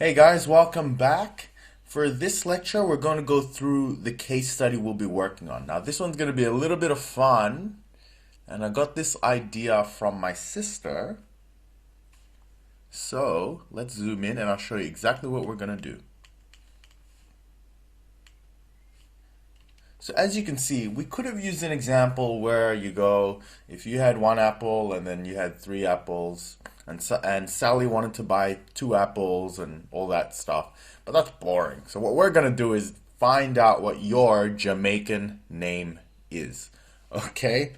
Hey guys, welcome back. For this lecture, we're going to go through the case study we'll be working on. Now, this one's going to be a little bit of fun, and I got this idea from my sister. So, let's zoom in and I'll show you exactly what we're going to do. So as you can see, we could have used an example where you go, if you had one apple and then you had three apples, and Sally wanted to buy two apples and all that stuff, but that's boring. So what we're gonna do is find out what your Jamaican name is. Okay?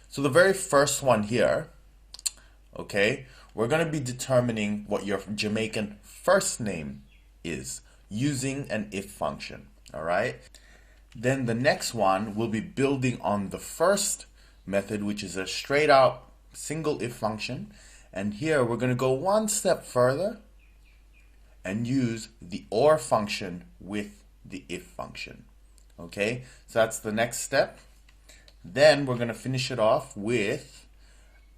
So the very first one here, okay, we're gonna be determining what your Jamaican first name is using an if function. All right? Then the next one will be building on the first method, which is a straight out single if function. And here we're going to go one step further and use the OR function with the if function. Okay, so that's the next step. Then we're going to finish it off with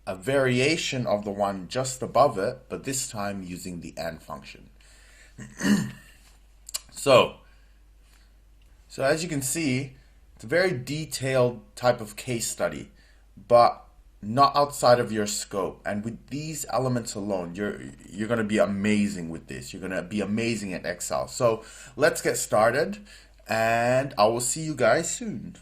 a variation of the one just above it, but this time using the AND function. So as you can see, it's a very detailed type of case study, but not outside of your scope. And with these elements alone, you're going to be amazing with this. You're going to be amazing at Excel. So let's get started, and I will see you guys soon.